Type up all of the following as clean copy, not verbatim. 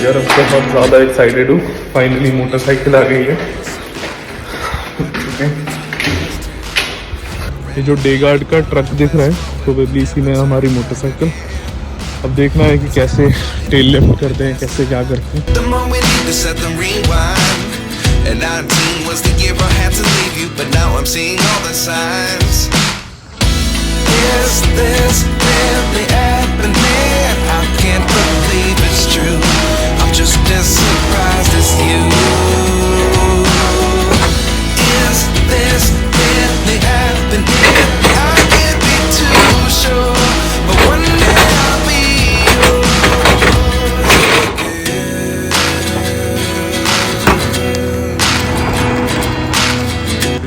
यार बहुत ज़्यादा एक्साइटेड हूँ, फाइनली मोटरसाइकिल आ गई है। ये जो डे गार्ड का ट्रक दिख रहा है प्रोबेबली इसी में हमारी मोटरसाइकिल। अब देखना है कि कैसे टेल लिफ्ट करते हैं, कैसे क्या करते हैं। And 19 was the year I had to leave you, but now I'm seeing all the signs. Is this really happening? I can't believe it's true. I'm just as surprised as you. Is this really happening? I can't be too sure, but one day I'll be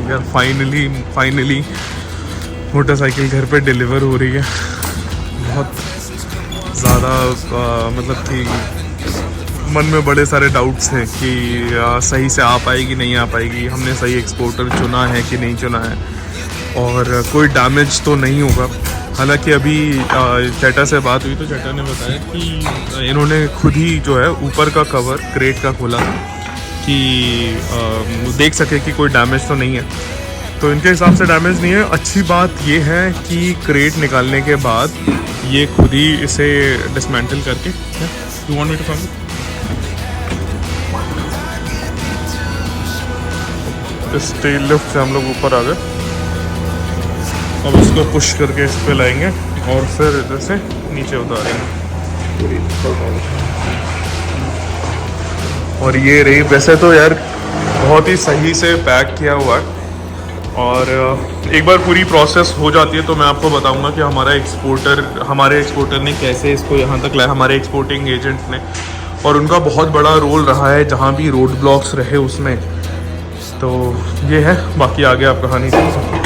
यार finally motorcycle घर पे deliver हो रही है। बहुत ज़्यादा मतलब कि मन में बड़े सारे डाउट्स हैं कि सही से आ पाएगी नहीं आ पाएगी, हमने सही एक्सपोर्टर चुना है कि नहीं चुना है, और कोई डैमेज तो नहीं होगा। हालांकि अभी चैटा से बात हुई तो चैटा ने बताया कि इन्होंने खुद ही जो है ऊपर का कवर क्रेट का खोला कि देख सके कि कोई डैमेज तो नहीं है। तो इनके हिसाब से डैमेज नहीं है। अच्छी बात ये है कि क्रेट निकालने के बाद ये खुद ही इसे डिसमेंटल करके, you want me to come, इस टेल लिफ्ट से हम लोग ऊपर आ गए। अब इसको पुश करके इस पे लाएंगे और फिर इधर से नीचे उतारेंगे। और ये रही, वैसे तो यार बहुत ही सही से पैक किया हुआ है, और एक बार पूरी प्रोसेस हो जाती है तो मैं आपको बताऊंगा कि हमारे एक्सपोर्टर ने कैसे इसको यहाँ तक लाया, हमारे एक्सपोर्टिंग एजेंट ने, और उनका बहुत बड़ा रोल रहा है जहाँ भी रोड ब्लॉक्स रहे उसमें। तो ये है, बाकी आगे आप कहानी सुन सकते।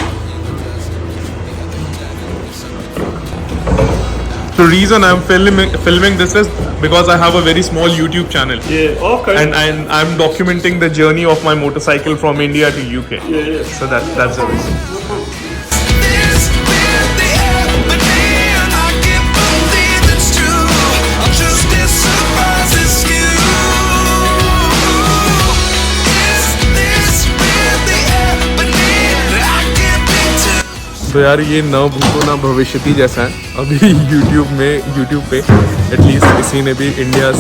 The reason I'm filming this is because I have a very small YouTube channel. Yeah, okay. And I'm documenting the journey of my motorcycle from India to UK. Yeah. So that's the reason. तो यार ये न भूतो ना भविष्यति जैसा है। अभी YouTube पे एटलीस्ट किसी ने भी इंडिया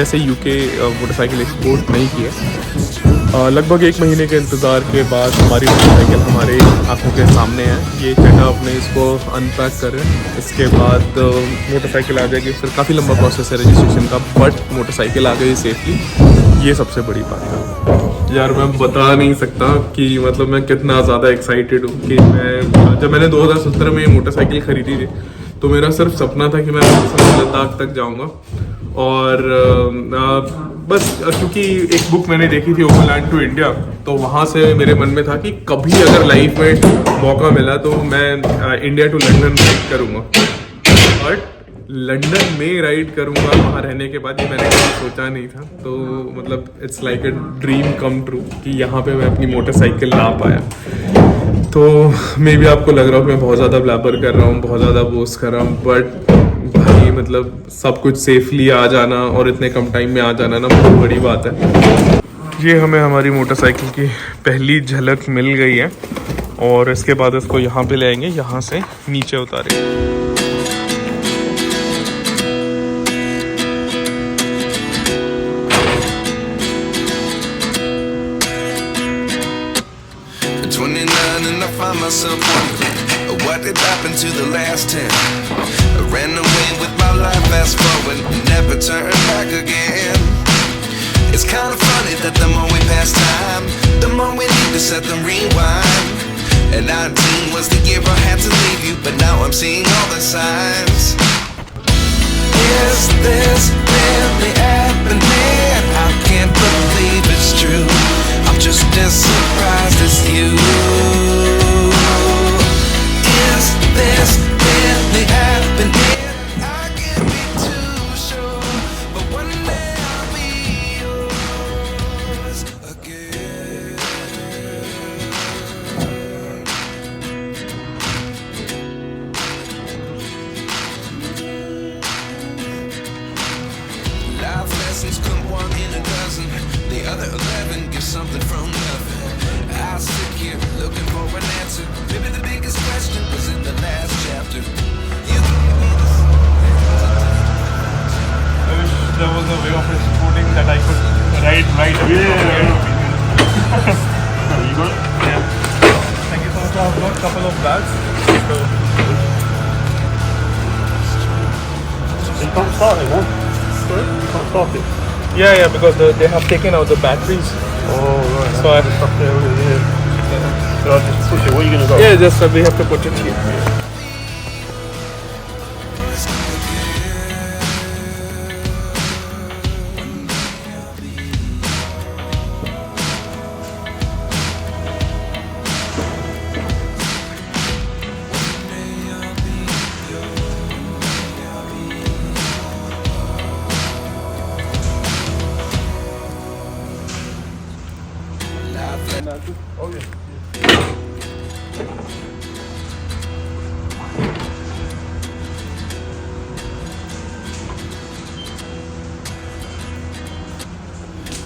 से यूके मोटरसाइकिल एक्सपोर्ट नहीं किया। लगभग 1 महीने के इंतज़ार के बाद हमारी मोटरसाइकिल हमारे आंखों के सामने है। ये चैटा अपने इसको अनपैक कर रहे हैं, इसके बाद मोटरसाइकिल आ जाएगी। फिर काफ़ी लंबा प्रोसेस है रजिस्ट्रेशन का, बट मोटरसाइकिल आ गई सेफली, ये सबसे बड़ी बात है। यार मैं बता नहीं सकता कि मतलब मैं कितना ज़्यादा एक्साइटेड हूँ कि जब मैंने 2017 में ये मोटरसाइकिल ख़रीदी थी तो मेरा सिर्फ सपना था कि मैं लद्दाख तक जाऊँगा। और बस क्योंकि एक बुक मैंने देखी थी ओवरलैंड टू इंडिया, तो वहाँ से मेरे मन में था कि कभी अगर लाइफ में मौका मिला तो मैं इंडिया टू लंदन राइड करूँगा। बट लंदन में राइड करूँगा वहाँ रहने के बाद, ये मैंने कभी सोचा नहीं था। तो मतलब it's like a dream come true कि यहाँ पे मैं अपनी मोटरसाइकिल ला पाया। तो मे बी आपको लग रहा हो कि मैं बहुत ज़्यादा ब्लैबर कर रहा हूँ, बहुत ज़्यादा बोस्ट कर रहा हूँ, बट भाई मतलब सब कुछ सेफली आ जाना और इतने कम टाइम में आ जाना ना बहुत बड़ी बात है। ये हमें हमारी मोटरसाइकिल की पहली झलक मिल गई है, और इसके बाद इसको यहाँ पे ले आएंगे, यहाँ से नीचे उतारेंगे। Myself wondering what did happen to the last 10. I ran away with my life, fast forward, never turn back again. It's kind of funny that the more we pass time, the more we need to set them rewind. And 19 was the year I had to leave you, but now I'm seeing all the signs. Is this really happening? I can't believe it's true. I'm just as surprised as you. Is this really happening? I can't be too sure, but one day I'll be yours again. from nothing. I sit here looking for an answer. Maybe the biggest question was in the last chapter. You I wish there was a way of exporting that I could write right away. You got it? Yeah. Thank you so much. I've got a couple of bags. So, You can't start it, no? sorry? You can't start it. Yeah, because they have taken out the batteries. Oh, right. So I, Stuff there, yeah. So I just push it. Where are you going to go? yeah, just we have to put it here. At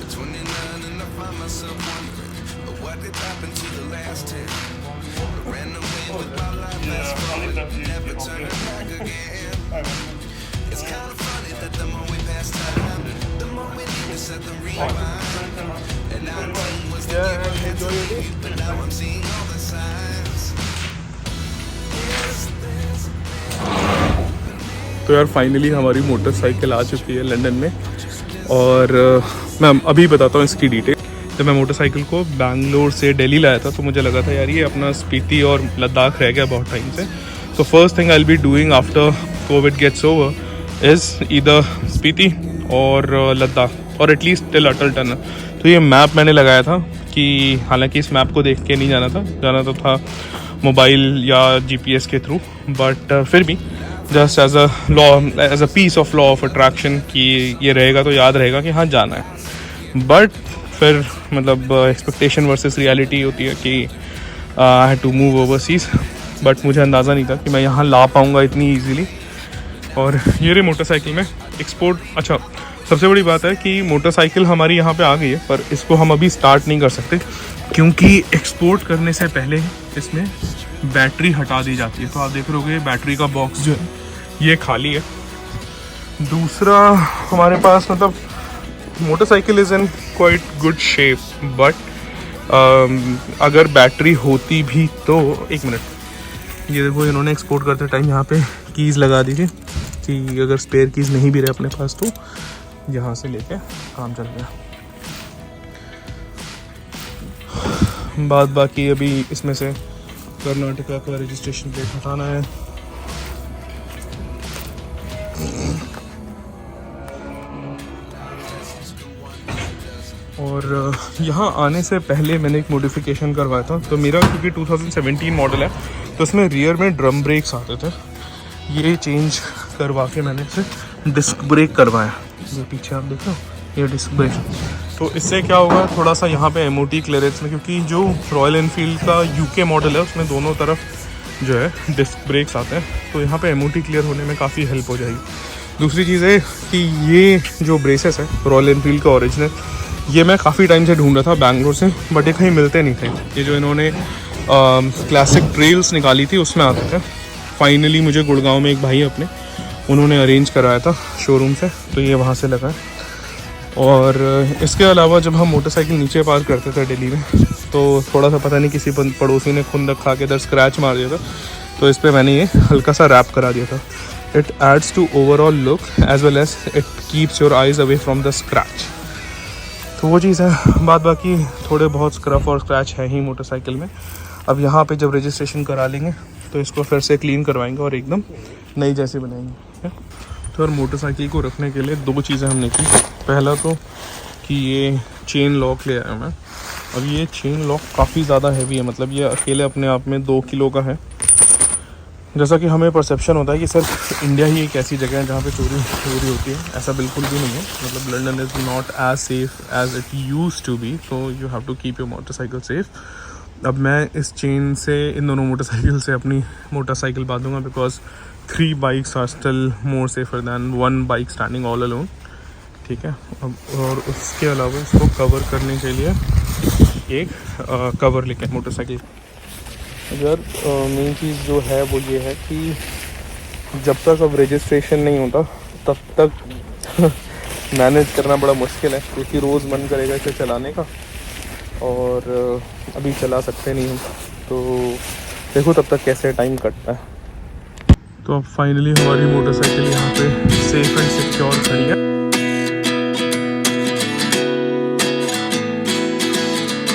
29 and I find myself wondering what did happen to the last 10. I ran away with my life, fast forward, never turn back again. It's kind of funny that the more we pass time, the more we need to set the rewind. And 19 was the year I had to leave, but now I'm seeing all the signs. Yes, there's तो यार finally हमारी motorcycle आ चुकी है London में और मैं अभी बताता हूँ इसकी डिटेल। जब मैं मोटरसाइकिल को बैंगलोर से दिल्ली लाया था तो मुझे लगा था यार ये अपना स्पीति और लद्दाख रह गया बहुत टाइम से। तो first thing I will be doing after covid gets over is either Spiti और लद्दाख और एटलीस्ट टिल अटल टनल। तो ये मैप मैंने लगाया था कि हालांकि इस मैप को देख के नहीं जाना था मोबाइल या GPS के थ्रू, बट फिर भी just as a law, as a piece of law of attraction कि ये रहेगा तो याद रहेगा कि हाँ जाना है। बट फिर मतलब एक्सपेक्टेशन वर्सेस रियलिटी होती है कि I had to move overseas, but मुझे अंदाज़ा नहीं था कि मैं यहाँ ला पाऊँगा इतनी ईजीली। और ये रही मोटरसाइकिल में एक्सपोर्ट। अच्छा, सबसे बड़ी बात है कि मोटरसाइकिल हमारी यहाँ पे आ गई है, पर इसको हम अभी स्टार्ट नहीं कर सकते क्योंकि एक्सपोर्ट करने से पहले इसमें बैटरी हटा दी जाती है। तो आप देख रहे होगे बैटरी का बॉक्स जो है ये खाली है। दूसरा हमारे पास मतलब motorcycle is in quite good shape, but अगर बैटरी होती भी तो एक मिनट, ये देखो इन्होंने एक्सपोर्ट करते टाइम यहाँ पे कीज़ लगा दी थी कि अगर स्पेयर कीज़ नहीं भी रहे अपने पास तो यहाँ से लेके काम चल गया। बाकी अभी इसमें से कर्नाटका का रजिस्ट्रेशन प्लेट हटाना है। और यहाँ आने से पहले मैंने एक मॉडिफिकेशन करवाया था। तो मेरा क्योंकि 2017 मॉडल है तो इसमें रियर में ड्रम ब्रेक्स आते थे, ये चेंज करवा के मैंने इसे डिस्क ब्रेक करवाया। ये पीछे आप देख रहे हो ये डिस्क ब्रेक। तो इससे क्या होगा, थोड़ा सा यहाँ पे MOT क्लियरेंस में, क्योंकि जो रॉयल एनफील्ड का UK मॉडल है उसमें दोनों तरफ जो है डिस्क ब्रेक्स आते हैं, तो यहाँ पे MOT क्लियर होने में काफ़ी हेल्प हो जाएगी। दूसरी चीज़ है कि ये जो ब्रेसेस है रॉयल एनफील्ड का ओरिजिनल, ये मैं काफ़ी टाइम से ढूंढ रहा था बैंगलोर से, बट ये कहीं मिलते नहीं थे। ये जो इन्होंने क्लासिक ट्रेल्स निकाली थी उसमें आते थे। फाइनली मुझे गुड़गांव में एक भाई अपने उन्होंने अरेंज कराया था शोरूम से, तो ये वहाँ से लगा। और इसके अलावा जब हम मोटरसाइकिल नीचे पार्क करते थे दिल्ली में तो थोड़ा सा पता नहीं किसी पड़ोसी ने खुंदक खा के इधर स्क्रैच मार दिया था, तो इस पर मैंने ये हल्का सा रैप करा दिया था। It adds to overall look as well as it keeps your eyes away from the scratch. तो वो चीज़ है। बाकी थोड़े बहुत स्क्रफ और स्क्रैच है ही मोटरसाइकिल में। अब यहाँ पे जब रजिस्ट्रेशन करा लेंगे तो इसको फिर से क्लीन करवाएंगे और एकदम नई जैसी बनाएंगे। तो और मोटरसाइकिल को रखने के लिए दो चीज़ें हमने की। पहला तो कि ये चेन लॉक ले आया मैं। अब ये चेन लॉक काफ़ी ज़्यादा हैवी है, मतलब ये अकेले अपने आप में 2 किलो का है। जैसा कि हमें परसेप्शन होता है कि सिर्फ इंडिया ही एक ऐसी जगह है जहाँ पे चोरी होती है, ऐसा बिल्कुल भी नहीं है। मतलब London is not as safe as it use to be, so you have to keep your motorcycle safe. अब मैं इस चेन से, इन दोनों मोटरसाइकिल से अपनी मोटरसाइकिल बांधूंगा, because 3 bikes are still more safer than 1 bike standing all alone. ठीक है। अब और उसके अलावा इसको कवर करने के लिए एक कवर लेके मोटरसाइकिल। अगर मेन चीज़ जो है वो ये है कि जब तक अब रजिस्ट्रेशन नहीं होता तब तक मैनेज करना बड़ा मुश्किल है, क्योंकि रोज़ मन करेगा इसे चलाने का और अभी चला सकते नहीं हम, तो देखो तब तक कैसे टाइम कटता है। तो अब फाइनली हमारी मोटरसाइकिल यहाँ पे सेफ एंड सिक्योर खड़ी है।